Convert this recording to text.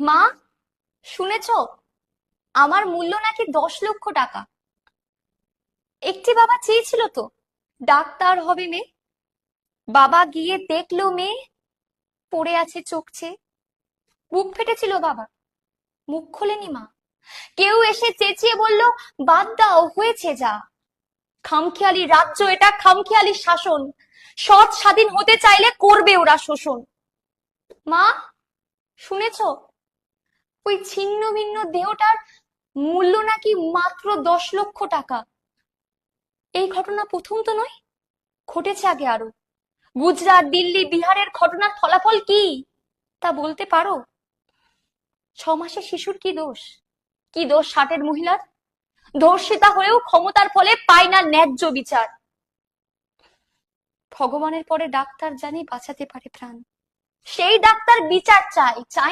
মা, শুনেছো? আমার মূল্য নাকি 10 লক্ষ টাকা। একটি বাবা চেয়েছিল তো ডাক্তার হবে মেয়ে। বাবা গিয়ে দেখলো মেয়ে পড়ে আছে চোখ চেয়ে। বুক ফেটেছিল বাবা, মুখ খোলেনি মা। কেউ এসে চেঁচিয়ে বলল, বাদ দাও, হয়েছে যা। খামখেয়ালি রাজ্য এটা, খামখেয়ালি শাসন। সৎ স্বাধীন হতে চাইলে করবে ওরা শোষণ। মা, শুনেছো? ওই ছিন্ন ভিন্ন দেহটার মূল্য নাকি মাত্র 10 লক্ষ টাকা। এই ঘটনা প্রথম তো নয়, ঘটেছে আগে আরো। গুজরাট, দিল্লি, বিহারের ঘটনার ফলাফল কি তা বলতে পারো? 6 মাসের শিশুর কি দোষ? কি দোষ 60-এর মহিলার? ধর্ষিতা হয়েও ক্ষমতার ফলে পায় না ন্যায্য বিচার। ভগবানের পরে ডাক্তার জানি বাঁচাতে পারে প্রাণ। সেই ডাক্তার বিচার চায়, চায়